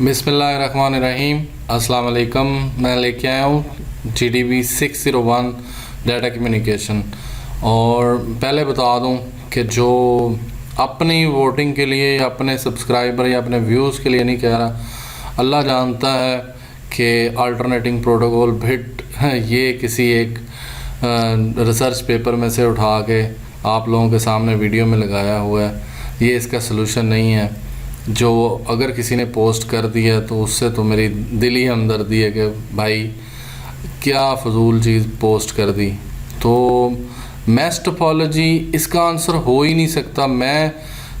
बिस्मिल्लाहिर्रहमानिर्रहीम। अस्सलाम वालेकुम। मैं लेके आया हूँ GDB 601 डाटा कम्युनिकेशन। और पहले बता दूँ कि जो अपनी वोटिंग के लिए या अपने सब्सक्राइबर या अपने व्यूज़ के लिए नहीं कह रहा, अल्लाह जानता है कि अल्टरनेटिंग प्रोटोकॉल बिट ये किसी एक रिसर्च पेपर में से उठा के आप लोगों के सामने वीडियो में लगाया हुआ है। ये इसका सलूशन नहीं है। जो अगर किसी ने पोस्ट कर दिया तो उससे तो मेरी दिल ही हमदर्दी है कि भाई क्या फ़जूल चीज़ पोस्ट कर दी। तो मैस टोपोलॉजी इसका आंसर हो ही नहीं सकता। मैं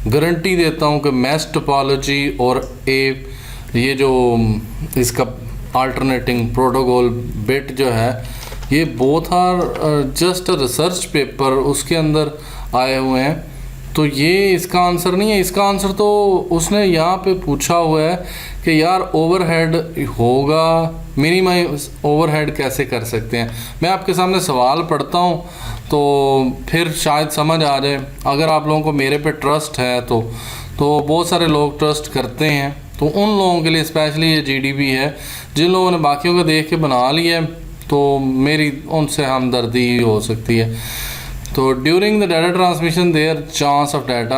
गारंटी देता हूँ कि मैस टोपोलॉजी और ये जो इसका अल्टरनेटिंग प्रोटोकॉल बिट जो है, ये both are just a research paper, उसके अंदर आए हुए हैं। तो ये इसका आंसर नहीं है। इसका आंसर तो उसने यहाँ पे पूछा हुआ है कि यार ओवरहेड होगा, मिनिमाइज ओवरहेड कैसे कर सकते हैं। मैं आपके सामने सवाल पढ़ता हूँ तो फिर शायद समझ आ जाए। अगर आप लोगों को मेरे पे ट्रस्ट है तो बहुत सारे लोग ट्रस्ट करते हैं, तो उन लोगों के लिए स्पेशली ये GDB है। जिन लोगों ने बाकियों को देख के बना लिया है तो मेरी उनसे हमदर्दी ही हो सकती है। तो during the data transmission there chance of data,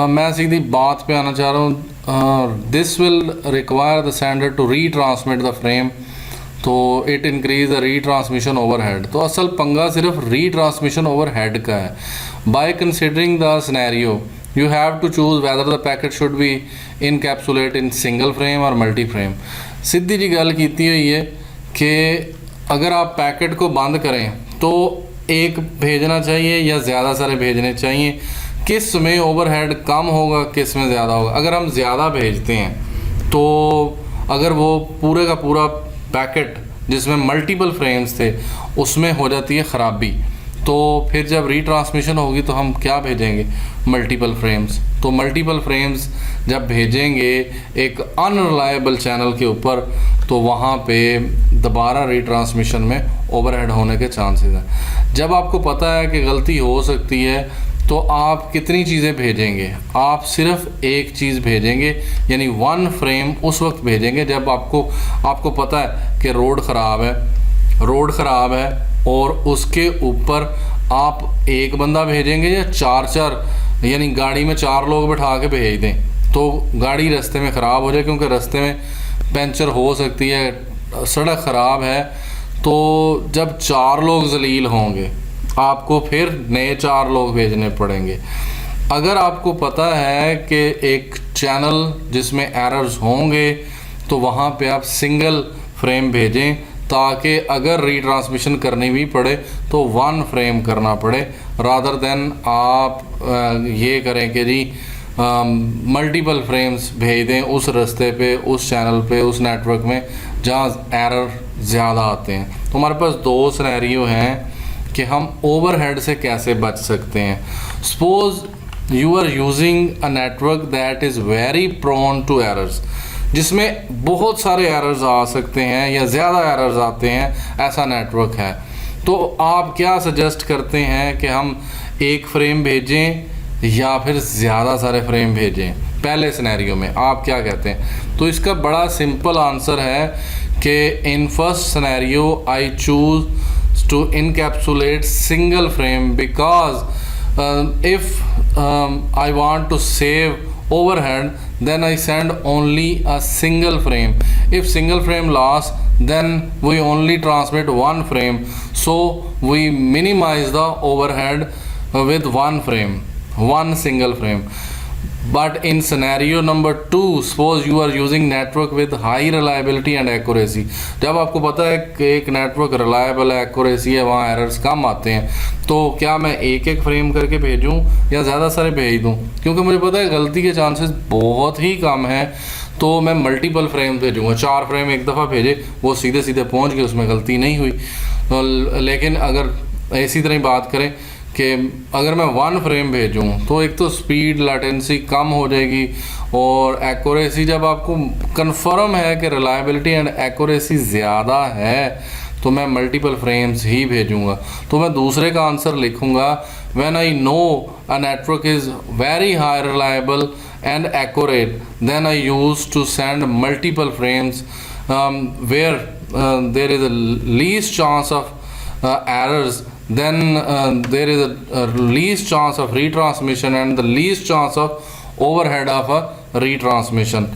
मैं सीधी बात पे आना चाह रहा हूँ। This will require the sender to retransmit the frame, तो it increase the retransmission overhead. तो असल पंगा सिर्फ री ट्रांसमिशन ओवरहेड का है। By considering the scenario you have to choose whether the packet should be encapsulate in single frame और multi frame. सीधी जी गल की हुई है कि अगर आप पैकेट को बंद करें तो एक भेजना चाहिए या ज़्यादा सारे भेजने चाहिए, किस में ओवरहेड कम होगा, किस में ज़्यादा होगा। अगर हम ज़्यादा भेजते हैं तो अगर वो पूरे का पूरा पैकेट जिसमें मल्टीपल फ्रेम्स थे उसमें हो जाती है ख़राबी, तो फिर जब रीट्रांसमिशन होगी तो हम क्या भेजेंगे, मल्टीपल फ्रेम्स। तो मल्टीपल फ्रेम्स जब भेजेंगे एक अनरिलायबल चैनल के ऊपर तो वहाँ पे दोबारा रीट्रांसमिशन में ओवरहेड होने के चांसेस हैं। जब आपको पता है कि गलती हो सकती है तो आप कितनी चीज़ें भेजेंगे, आप सिर्फ एक चीज़ भेजेंगे, यानी वन फ्रेम उस वक्त भेजेंगे जब आपको पता है कि रोड ख़राब है और उसके ऊपर आप एक बंदा भेजेंगे या चार यानी गाड़ी में 4 लोग बिठा के भेज दें तो गाड़ी रास्ते में ख़राब हो जाए, क्योंकि रास्ते में पंचर हो सकती है, सड़क ख़राब है। तो जब 4 लोग जलील होंगे आपको फिर नए 4 लोग भेजने पड़ेंगे। अगर आपको पता है कि एक चैनल जिसमें एरर्स होंगे तो वहाँ पे आप सिंगल फ्रेम भेजें, ताकि अगर रीट्रांसमिशन करनी भी पड़े तो 1 फ्रेम करना पड़े, रादर देन आप ये करें कि जी मल्टीपल फ्रेम्स भेज दें उस रास्ते पे, उस चैनल पे, उस नेटवर्क में जहाँ एरर ज़्यादा आते हैं। तो हमारे पास 2 सिनेरियो हैं कि हम ओवरहेड से कैसे बच सकते हैं। Suppose you are using a network that is very prone to errors, जिसमें बहुत सारे एरर्स आ सकते हैं या ज़्यादा एरर्स आते हैं, ऐसा नेटवर्क है। तो आप क्या सजेस्ट करते हैं कि हम एक फ्रेम भेजें या फिर ज़्यादा सारे फ्रेम भेजें? पहले सिनेरियो में आप क्या कहते हैं? तो इसका बड़ा सिंपल आंसर है कि in first scenario I choose to encapsulate single frame because if I want to save overhead then I send only a single frame. If single frame lost then we only transmit 1 frame, so we minimize the overhead with 1 single frame. But in scenario number 2, suppose you are using network with high reliability and accuracy. जब आपको पता है कि एक network reliable है, accuracy है, वहाँ errors कम आते हैं, तो क्या मैं एक फ्रेम करके भेजूँ या ज़्यादा सारे भेज दूँ? क्योंकि मुझे पता है गलती के चांसेस बहुत ही कम है, तो मैं मल्टीपल फ्रेम भेजूँगा। 4 फ्रेम एक दफ़ा भेजे, वो सीधे पहुँच गए, उसमें गलती नहीं हुई। लेकिन अगर इसी तरह बात करें कि अगर मैं 1 फ्रेम भेजूँ तो एक तो स्पीड लैटेंसी कम हो जाएगी, और एक्यूरेसी जब आपको कंफर्म है कि रिलायबिलिटी एंड एक्यूरेसी ज़्यादा है तो मैं मल्टीपल फ्रेम्स ही भेजूँगा। तो मैं दूसरे का आंसर लिखूँगा, when I know a network is very high reliable and accurate, then I use to send multiple frames where there is a least chance of errors, then there is a least chance of retransmission and the least chance of overhead of a retransmission.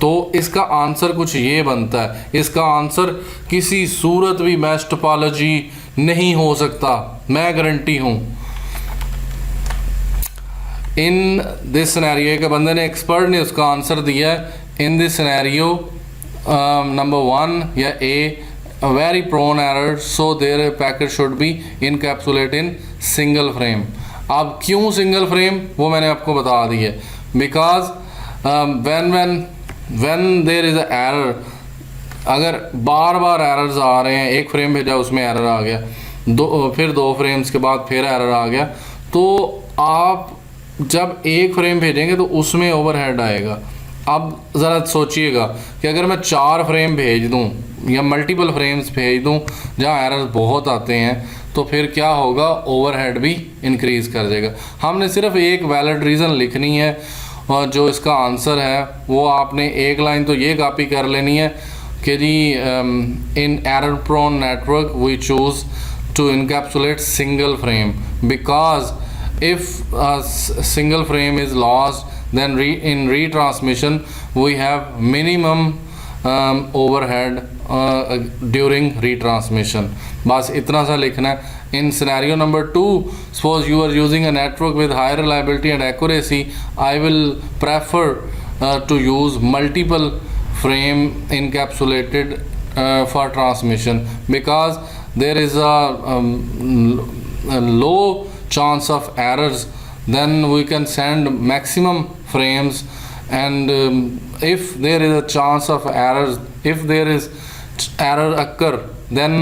तो इसका answer कुछ ये बनता है, इसका answer किसी सूरत भी mesh topology नहीं हो सकता, मैं गारंटी हूँ। इन दिस सिनेरियो के बंदे ने, एक्सपर्ट ने उसका आंसर दिया है, इन दिस सिनेरियो नंबर 1 या A, very prone error, so there packet should be encapsulate in single frame. अब क्यों सिंगल फ्रेम, वो मैंने आपको बता दी है, because when there is a error, अगर बार बार एरर्स आ रहे हैं, एक फ्रेम भेजा उसमें एरर आ गया, फिर 2 फ्रेम्स के बाद फिर एरर आ गया, तो आप जब एक फ्रेम भेजेंगे तो उसमें ओवरहेड आएगा। अब ज़रा सोचिएगा कि अगर मैं 4 फ्रेम भेज दूं या मल्टीपल फ्रेम्स भेज दूं जहां एरर्स बहुत आते हैं, तो फिर क्या होगा, ओवरहेड भी इंक्रीज़ कर देगा। हमने सिर्फ एक वैलिड रीज़न लिखनी है, और जो इसका आंसर है वो आपने एक लाइन तो ये कॉपी कर लेनी है कि जी in error prone network we choose to encapsulate single frame, because if a single frame is lost, then in retransmission we have minimum overhead during retransmission. बस इतना सा लिखना है। In scenario number 2, suppose you are using a network with high reliability and accuracy, I will prefer to use multiple frame encapsulated for transmission, because there is a low chance of errors, then we can send maximum frames, and if there is a chance of errors, if there is error occur, then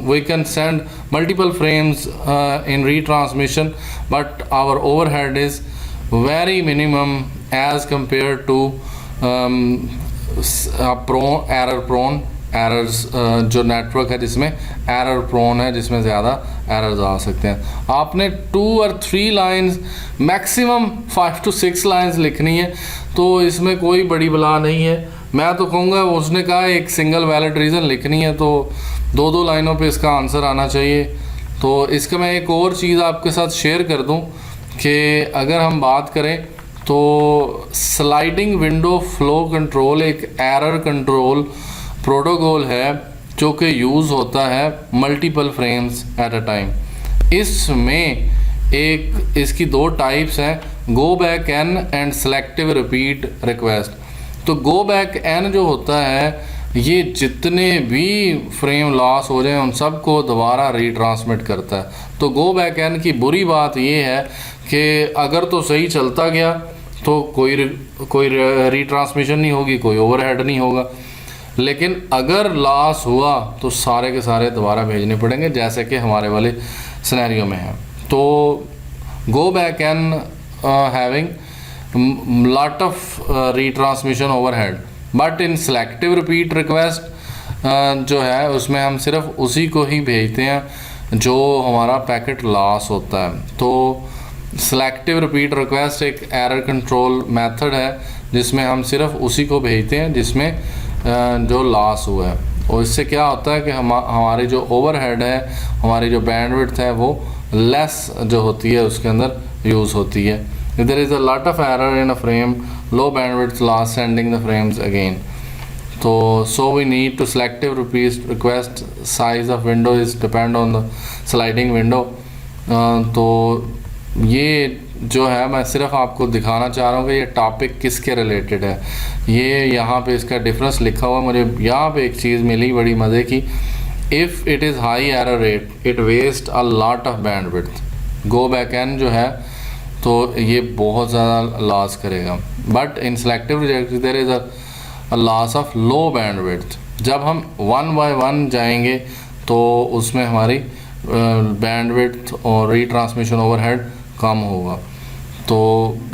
we can send multiple frames in retransmission, but our overhead is very minimum as compared to error prone errors, जो network है जिसमें error prone है, जिसमें ज़्यादा errors आ सकते हैं। आपने 2 और 3 लाइंस, मैक्सिमम 5 to 6 लाइंस लिखनी है, तो इसमें कोई बड़ी बला नहीं है। मैं तो कहूँगा, उसने कहा एक सिंगल वैलिड रीज़न लिखनी है, तो 2-2 लाइनों पे इसका आंसर आना चाहिए। तो इसका मैं एक और चीज़ आपके साथ शेयर कर दूँ कि अगर हम बात करें तो स्लाइडिंग विंडो फ्लो कंट्रोल एक एरर कंट्रोल प्रोटोकॉल है जो कि यूज़ होता है multiple frames at a time. इसमें एक इसकी 2 टाइप्स हैं, go back N and selective repeat request. तो गो बैक एन जो होता है, ये जितने भी फ्रेम लॉस हो जाए उन सबको दोबारा रीट्रांसमिट करता है। तो गो बैक एन की बुरी बात ये है कि अगर तो सही चलता गया तो कोई रीट्रांसमिशन नहीं होगी, कोई ओवरहेड नहीं होगा, लेकिन अगर लॉस हुआ तो सारे के सारे दोबारा भेजने पड़ेंगे, जैसे कि हमारे वाले सिनेरियो में है। तो go back N having lot of retransmission overhead, but in selective repeat request जो है उसमें हम सिर्फ उसी को ही भेजते हैं जो हमारा पैकेट लॉस होता है। तो सेलेक्टिव रिपीट रिक्वेस्ट एक एरर कंट्रोल मेथड है जिसमें हम सिर्फ उसी को भेजते हैं जिसमें जो लॉस हुआ है। और इससे क्या होता है कि हमारी जो ओवरहेड है, हमारी जो बैंडविड्थ है, वो लेस जो होती है उसके अंदर यूज़ होती है। If there is a lot of error in a frame, low bandwidth loss sending the frames again. तो so we need to selective request size of window is depend on the sliding window. तो ये जो है मैं सिर्फ आपको दिखाना चाह रहा हूँ कि ये टॉपिक किसके रिलेटेड है। ये यहाँ पे इसका डिफरेंस लिखा हुआ, मुझे यहाँ पे एक चीज़ मिली बड़ी मज़े की, if it is high error rate it waste a lot of bandwidth. Go back N जो है तो ये बहुत ज़्यादा लॉस करेगा, but in selective reject there is a loss of low bandwidth. जब हम 1 by 1 जाएंगे तो उसमें हमारी बैंडविड्थ और रीट्रांसमिशन ओवरहेड कम होगा। तो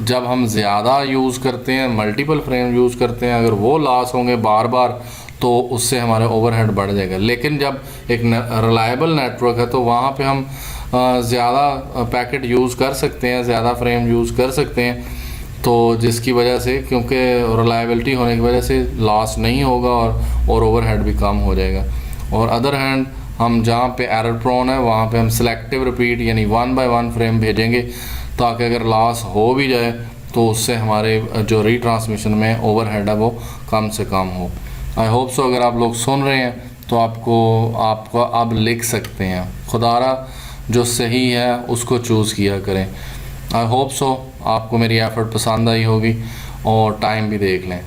जब हम ज़्यादा यूज़ करते हैं, मल्टीपल फ्रेम यूज़ करते हैं, अगर वो लॉस होंगे बार बार तो उससे हमारा ओवरहेड बढ़ जाएगा। लेकिन जब एक रिलायबल नेटवर्क है तो वहाँ पे हम ज़्यादा पैकेट यूज़ कर सकते हैं, ज़्यादा फ्रेम यूज़ कर सकते हैं। तो जिसकी वजह से, क्योंकि रिलायबिलिटी होने की वजह से लॉस नहीं होगा और ओवरहेड भी कम हो जाएगा। और अदर हैंड हम जहाँ पे एरर प्रोन है वहाँ पे हम सिलेक्टिव रिपीट यानी 1 बाय 1 फ्रेम भेजेंगे, ताकि अगर लॉस हो भी जाए तो उससे हमारे जो रीट्रांसमिशन में ओवरहेड है वो कम से कम हो। आई होप सो अगर आप लोग सुन रहे हैं तो आपको अब लिख सकते हैं, खुदारा जो सही है उसको चूज़ किया करें। आई होप सो आपको मेरी एफ़र्ट पसंद आई होगी और टाइम भी देख लें।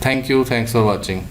Thank you, thanks for watching.